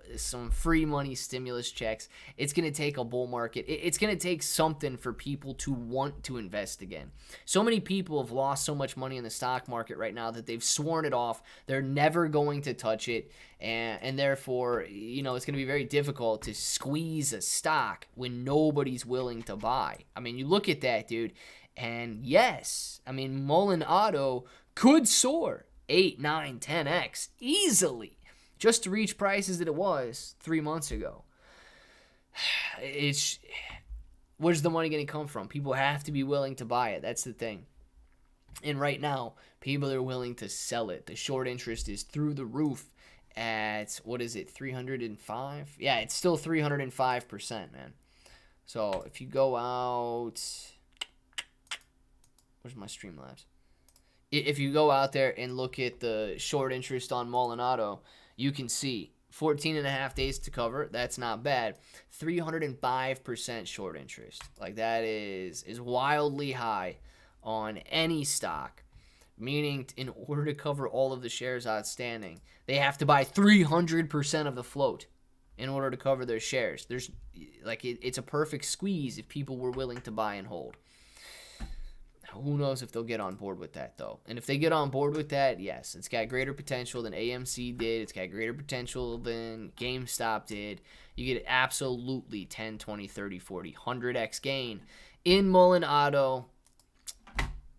free money stimulus checks. It's going to take a bull market. It's going to take something for people to want to invest again. So many people have lost so much money in the stock market right now that they've sworn it off. They're never going to touch it. And therefore, it's going to be very difficult to squeeze a stock when nobody's willing to buy. I mean, you look at that, dude. And yes, Mullen Auto could soar 8, 9, 10x easily just to reach prices that it was 3 months ago. Where's the money going to come from? People have to be willing to buy it. That's the thing. And right now, people are willing to sell it. The short interest is through the roof. at, what is it, 305? Yeah, it's still 305%, man. So if you go out, where's my Streamlabs? If you go out there and look at the short interest on Mullen Auto, you can see 14 and a half days to cover. That's not bad. 305% short interest. Like, that is wildly high on any stock. Meaning, in order to cover all of the shares outstanding, they have to buy 300% of the float in order to cover their shares. There's, like, it's a perfect squeeze if people were willing to buy and hold. Who knows if they'll get on board with that, though. And if they get on board with that, yes, it's got greater potential than AMC did. It's got greater potential than GameStop did. You get absolutely 10, 20, 30, 40, 100x gain in Mullen Auto.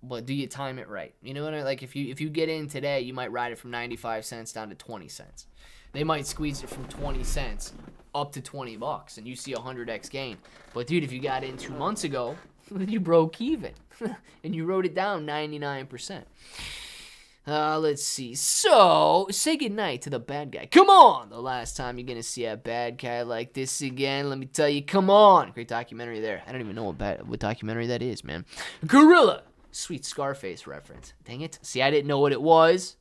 But do you time it right? You know what I mean? Like, if you get in today, you might ride it from 95 cents down to 20 cents. They might squeeze it from 20 cents up to $20, and you see a 100x gain. But, dude, if you got in 2 months ago, then you broke even. And you wrote it down 99%. Let's see. So, say goodnight to the bad guy. Come on! The last time you're going to see a bad guy like this again, let me tell you, come on! Great documentary there. I don't even know what documentary that is, man. Gorilla! Sweet Scarface reference. Dang it. See, I didn't know what it was,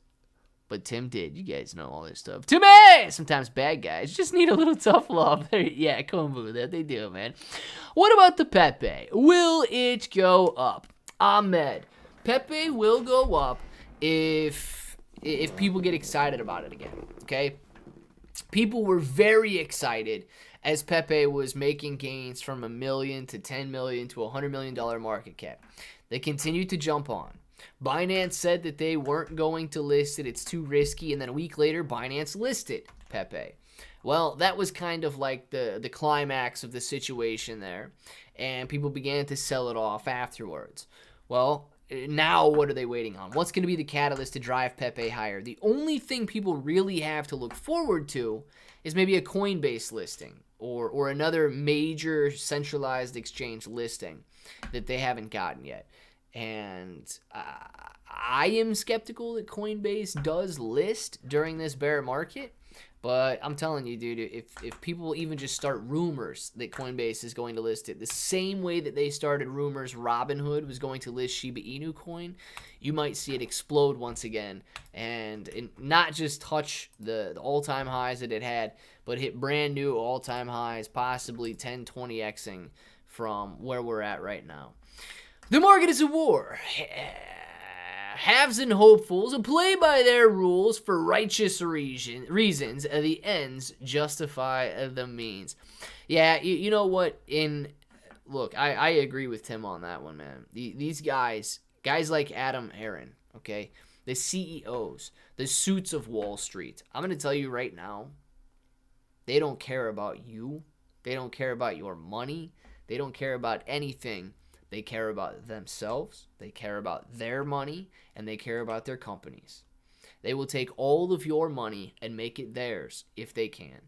but Tim did. You guys know all this stuff. Timmy! Sometimes bad guys just need a little tough love. Yeah, come on, that they do, man. What about the Pepe? Will it go up? Ahmed. Pepe will go up if people get excited about it again, okay? People were very excited as Pepe was making gains from $1 million to $10 million to $100 million market cap. They continued to jump on. Binance said that they weren't going to list it. It's too risky. And then a week later, Binance listed Pepe. Well, that was kind of like the climax of the situation there. And people began to sell it off afterwards. Well, now what are they waiting on? What's going to be the catalyst to drive Pepe higher? The only thing people really have to look forward to is maybe a Coinbase listing or another major centralized exchange listing that they haven't gotten yet. And I am skeptical that Coinbase does list during this bear market. But I'm telling you, dude, if people even just start rumors that Coinbase is going to list it, the same way that they started rumors Robinhood was going to list Shiba Inu coin, you might see it explode once again and not just touch the all-time highs that it had, but hit brand new all-time highs, possibly 10, 20xing from where we're at right now. The market is a war. Haves and hopefuls play by their rules for righteous reasons. The ends justify the means. Yeah, you know what? Look, I agree with Tim on that one, man. These guys like Adam Aron, okay? The CEOs, the suits of Wall Street. I'm going to tell you right now, they don't care about you. They don't care about your money. They don't care about anything. They care about themselves, they care about their money, and they care about their companies. They will take all of your money and make it theirs if they can.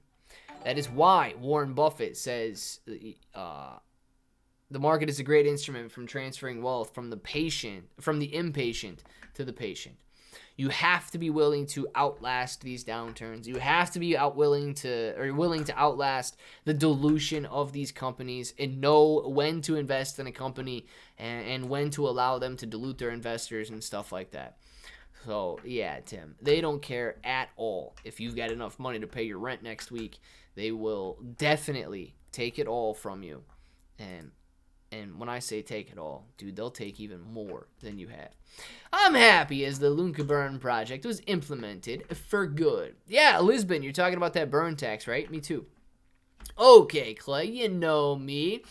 That is why Warren Buffett says the market is a great instrument from transferring wealth from the impatient to the patient. You have to be willing to outlast these downturns. You have to be willing to outlast the dilution of these companies and know when to invest in a company and when to allow them to dilute their investors and stuff like that. So, yeah, Tim, they don't care at all if you've got enough money to pay your rent next week. They will definitely take it all from you. And when I say take it all, dude, they'll take even more than you have. I'm happy as the Lunka Burn project was implemented for good. Yeah, Lisbon, you're talking about that burn tax, right? Me too. Okay, Clay, you know me.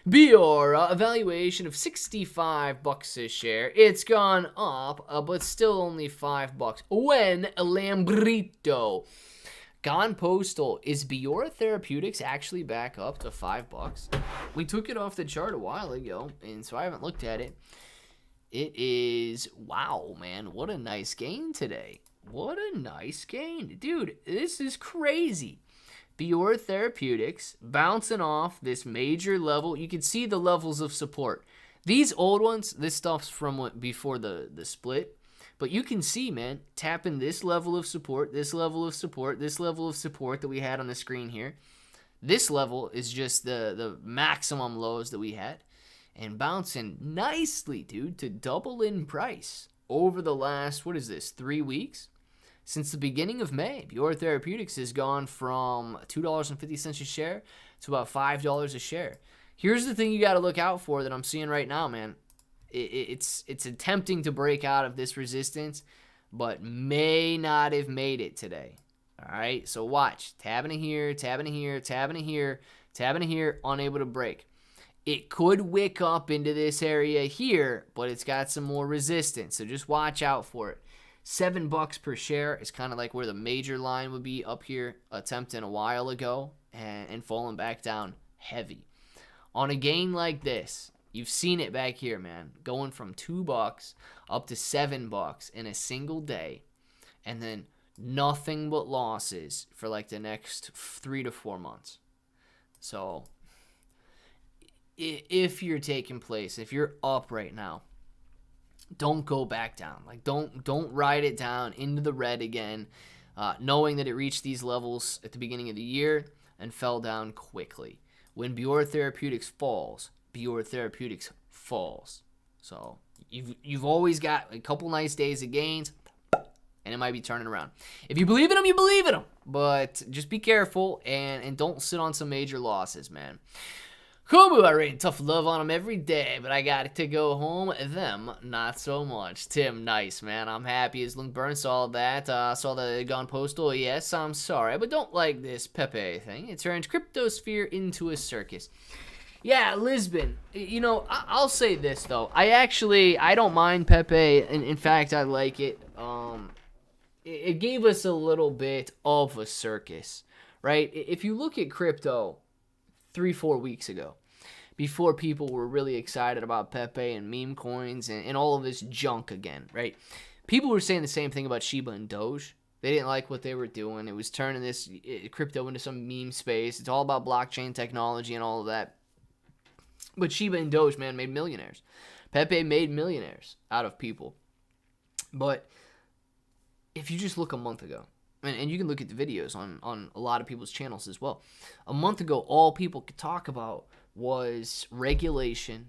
Biora, a valuation of $65 a share. It's gone up, but still only $5. When Lambrito. Gone postal. Is Biora Therapeutics actually back up to $5? We took it off the chart a while ago, and so I haven't looked at it. It is, wow, man, what a nice gain today. What a nice gain. Dude, this is crazy. Biora Therapeutics bouncing off this major level. You can see the levels of support. These old ones, this stuff's from before the split. But you can see, man, tapping this level of support, this level of support, this level of support that we had on the screen here. This level is just the maximum lows that we had. And bouncing nicely, dude, to double in price over the last, 3 weeks? Since the beginning of May, Biora Therapeutics has gone from $2.50 a share to about $5 a share. Here's the thing you got to look out for that I'm seeing right now, man. It's attempting to break out of this resistance, but may not have made it today. All right, so watch. Tabbing it here, tabbing it here, tabbing it here, tabbing it here, unable to break. It could wick up into this area here, but it's got some more resistance, so just watch out for it. $7 per share is kind of like where the major line would be up here, attempting a while ago and falling back down heavy. On a gain like this, you've seen it back here, man, going from $2 up to $7 in a single day, and then nothing but losses for like the next 3 to 4 months. So if you're taking place, if you're up right now, don't go back down. Like don't ride it down into the red again, knowing that it reached these levels at the beginning of the year and fell down quickly. When Biora Therapeutics falls, Biora Therapeutics falls. So you've always got a couple nice days of gains, and it might be turning around. If you believe in them, you believe in them. But just be careful and don't sit on some major losses, man. Kumu, I rate tough love on them every day, but I got to go home. Them, not so much. Tim, nice, man. I'm happy as Link Burn saw that. Saw that it had gone postal. Yes, I'm sorry, but don't like this Pepe thing. It turns cryptosphere into a circus. Yeah, Lisbon. You know, I'll say this, though. I don't mind Pepe. In fact, I like it. It gave us a little bit of a circus, right? If you look at crypto 3-4 weeks ago, before people were really excited about Pepe and meme coins and all of this junk again, right? People were saying the same thing about Shiba and Doge. They didn't like what they were doing. It was turning this crypto into some meme space. It's all about blockchain technology and all of that. But Shiba and Doge, man, made millionaires. Pepe made millionaires out of people. But if you just look a month ago, and you can look at the videos on a lot of people's channels as well. A month ago, all people could talk about was regulation,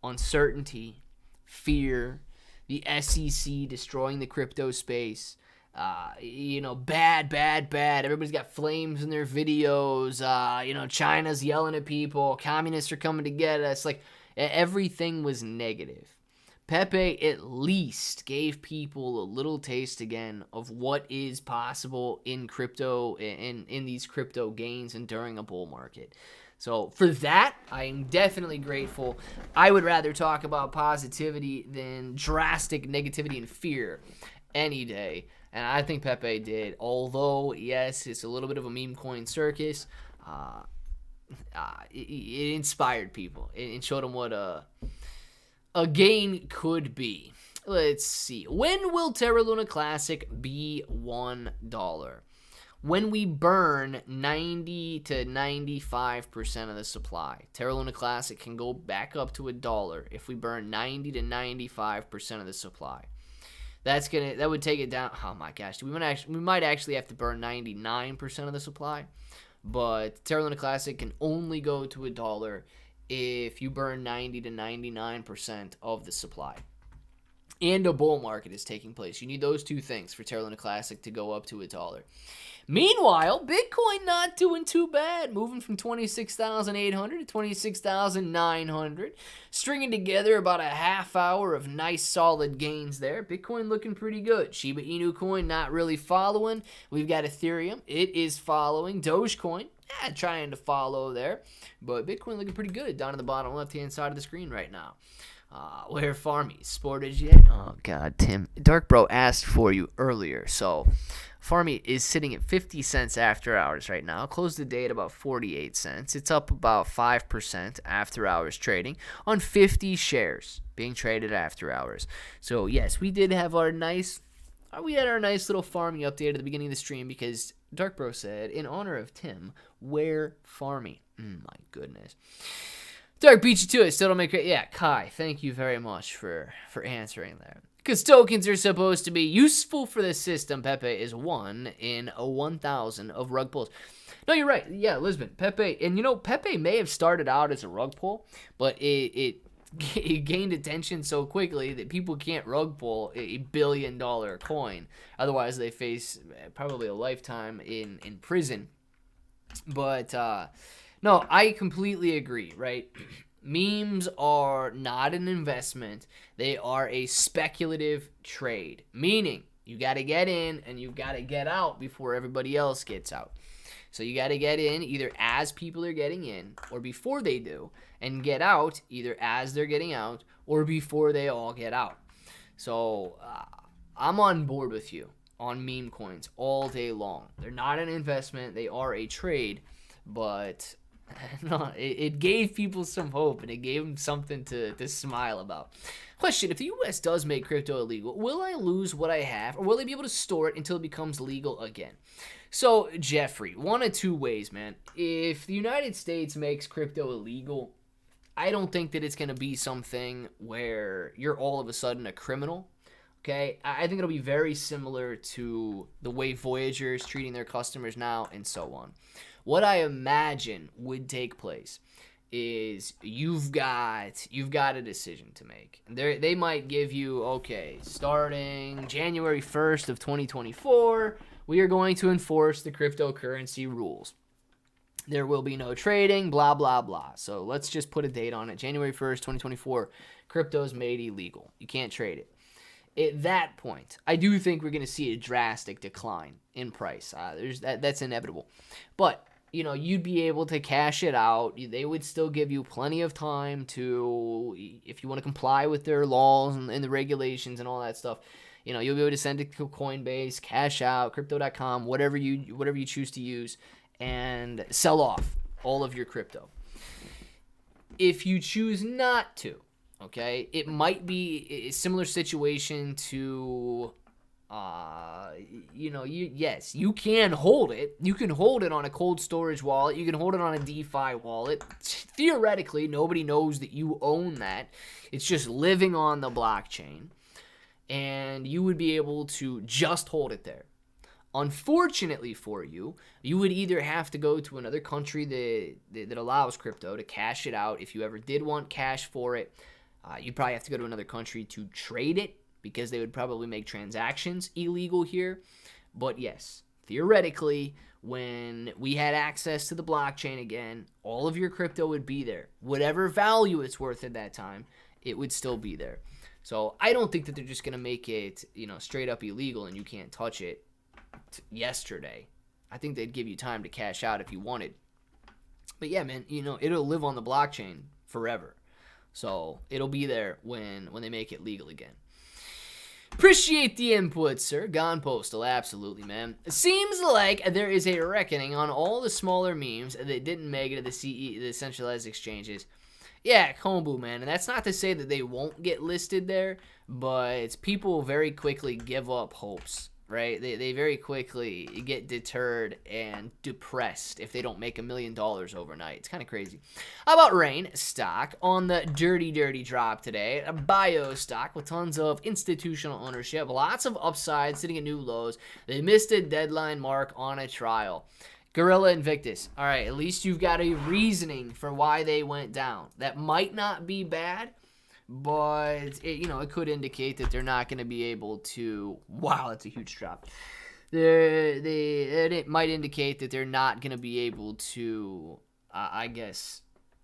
uncertainty, fear, the SEC destroying the crypto space, bad. Everybody's got flames in their videos. China's yelling at people. Communists are coming to get us. Like, everything was negative. Pepe at least gave people a little taste again of what is possible in crypto, in these crypto gains and during a bull market. So for that, I am definitely grateful. I would rather talk about positivity than drastic negativity and fear any day. And I think Pepe did. Although, yes, it's a little bit of a meme coin circus, it inspired people. It showed them what a gain could be. Let's see. When will Terra Luna Classic be $1? When we burn 90 to 95% of the supply. Terra Luna Classic can go back up to $1 if we burn 90 to 95% of the supply. That would take it down. Oh my gosh, we might actually have to burn 99% of the supply. But Terra Luna Classic can only go to $1 if you burn 90 to 99% of the supply. And a bull market is taking place. You need those two things for Terra Luna Classic to go up to $1. Meanwhile, Bitcoin not doing too bad, moving from 26,800 to 26,900, stringing together about a half hour of nice solid gains there. Bitcoin looking pretty good. Shiba Inu coin not really following. We've got Ethereum. It is following. Dogecoin trying to follow there. But Bitcoin looking pretty good down at the bottom left-hand side of the screen right now. Where Farmy sported yet? Oh, God, Tim. Dark Bro asked for you earlier. So, Farmy is sitting at 50 cents after hours right now. Closed the day at about 48 cents. It's up about 5% after hours trading on 50 shares being traded after hours. So, yes, we did have our nice little Farmy update at the beginning of the stream because Dark Bro said, in honor of Tim, where Farmy? My goodness. Dark beat you to it. Still don't make it. Yeah, Kai, thank you very much for answering that. Because tokens are supposed to be useful for the system. Pepe is 1 in a 1,000 of rug pulls. No, you're right. Yeah, Lisbon, Pepe. And, Pepe may have started out as a rug pull, but it gained attention so quickly that people can't rug pull a $1 billion coin. Otherwise, they face probably a lifetime in prison. But, no, I completely agree, right? Memes are not an investment. They are a speculative trade, meaning you got to get in and you got to get out before everybody else gets out. So you got to get in either as people are getting in or before they do, and get out either as they're getting out or before they all get out. So I'm on board with you on meme coins all day long. They're not an investment. They are a trade, but no, it gave people some hope, and it gave them something to smile about. Question: if the U.S. does make crypto illegal, will I lose what I have, or will I be able to store it until it becomes legal again? So, Jeffrey, one of two ways, man. If the United States makes crypto illegal, I don't think that it's going to be something where you're all of a sudden a criminal. Okay, I think it'll be very similar to the way Voyager is treating their customers now, and so on. What I imagine would take place is you've got a decision to make. They might give you, okay, starting January 1st of 2024, we are going to enforce the cryptocurrency rules. There will be no trading, blah, blah, blah. So let's just put a date on it. January 1st, 2024, crypto's made illegal. You can't trade it. At that point, I do think we're going to see a drastic decline in price. That's inevitable. But you'd be able to cash it out. They would still give you plenty of time to, if you want to comply with their laws and the regulations and all that stuff, you'll be able to send it to Coinbase, cash out, crypto.com, whatever you choose to use, and sell off all of your crypto. If you choose not to, okay, it might be a similar situation to yes, you can hold it. You can hold it on a cold storage wallet. You can hold it on a DeFi wallet. Theoretically, nobody knows that you own that. It's just living on the blockchain. And you would be able to just hold it there. Unfortunately for you, you would either have to go to another country that allows crypto to cash it out. If you ever did want cash for it, you'd probably have to go to another country to trade it, because they would probably make transactions illegal here. But yes, theoretically, when we had access to the blockchain again, all of your crypto would be there. Whatever value it's worth at that time, it would still be there. So I don't think that they're just going to make it, straight up illegal and you can't touch it yesterday. I think they'd give you time to cash out if you wanted. But yeah, man, it'll live on the blockchain forever. So it'll be there when they make it legal again. Appreciate the input, sir. Gone postal, absolutely, man. It seems like there is a reckoning on all the smaller memes that didn't make it to the centralized exchanges. Yeah, Kombu, man, and that's not to say that they won't get listed there, but people very quickly give up hopes, right? They very quickly get deterred and depressed if they don't make $1 million overnight. It's kind of crazy. How about RenQ stock on the dirty drop today? A bio stock with tons of institutional ownership, lots of upside, sitting at new lows. They missed a deadline mark on a trial. Gorilla Invictus. All right, at least you've got a reasoning for why they went down. That might not be bad, but it could indicate that they're not going to be able to. Wow, that's a huge drop. It might indicate that they're not going to be able to, I guess,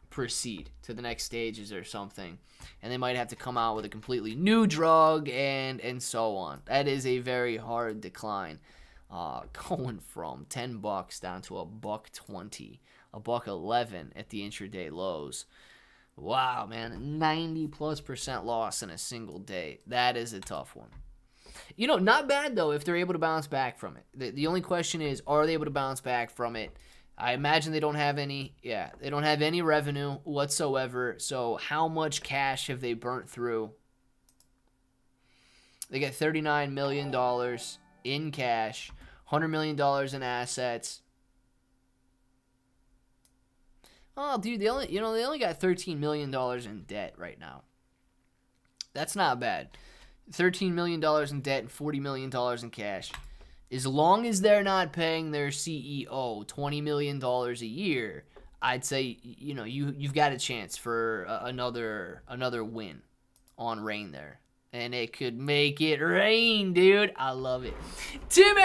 proceed to the next stages or something, and they might have to come out with a completely new drug and so on. That is a very hard decline. Going from $10 down to $1.20, $1.11 at the intraday lows. Wow, man, 90+% loss in a single day. That is a tough one. Not bad though if they're able to bounce back from it. The only question is, are they able to bounce back from it? I imagine they don't have any. Yeah, they don't have any revenue whatsoever. So how much cash have they burnt through? They got $39 million in cash, $100 million in assets. Oh, dude, they only got $13 million in debt right now. That's not bad. $13 million in debt and $40 million in cash. As long as they're not paying their CEO $20 million a year, I'd say, you know, you've got a chance for another win on Rain there. And it could make it rain, dude. I love it. Timmy!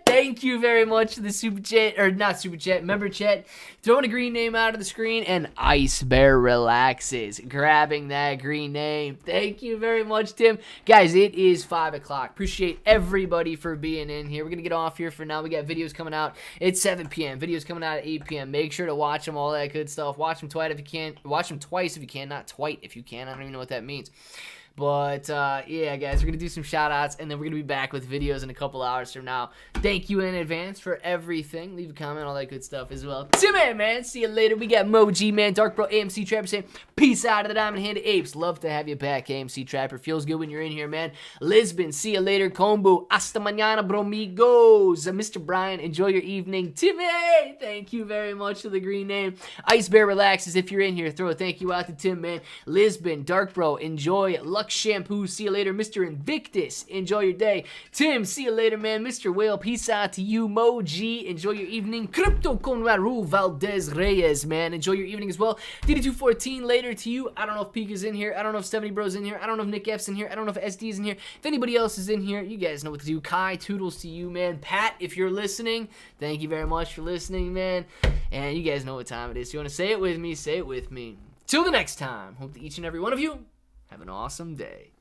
Thank you very much for the super chat, or not super chat, member chat. Throwing a green name out of the screen, and Ice Bear Relaxes. Grabbing that green name. Thank you very much, Tim. Guys, it is 5 o'clock. Appreciate everybody for being in here. We're going to get off here for now. We got videos coming out at 7 p.m. Videos coming out at 8 p.m. Make sure to watch them, all that good stuff. Watch them twice if you can. Watch them twice if you can, not twite if you can. I don't even know what that means. But, yeah, guys, we're going to do some shout-outs, and then we're going to be back with videos in a couple hours from now. Thank you in advance for everything. Leave a comment, all that good stuff as well. Timmy, man, see you later. We got Moji, man, Dark Bro, AMC Trapper saying, peace out of the Diamond Handed Apes. Love to have you back, AMC Trapper. Feels good when you're in here, man. Lisbon, see you later. Combo, hasta mañana, bromigos. Mr. Brian, enjoy your evening. Timmy, thank you very much for the green name. Ice Bear Relaxes, if you're in here, throw a thank you out to Tim, man. Lisbon, Dark Bro, enjoy. Lux Shampoo, see you later. Mr. Invictus, enjoy your day. Tim, see you later, man. Mr. Whale, peace out to you. Moji, enjoy your evening. Crypto Conraru Valdez Reyes, man, enjoy your evening as well. DD214, later to you. I don't know if Pika's in here. I don't know if 70 Bro's in here. I don't know if Nick F's in here. I don't know if SD's in here. If anybody else is in here, you guys know what to do. Kai, toodles to you, man. Pat, if you're listening, thank you very much for listening, man. And you guys know what time it is. If you want to say it with me, say it with me. Till the next time, hope that each and every one of you have an awesome day.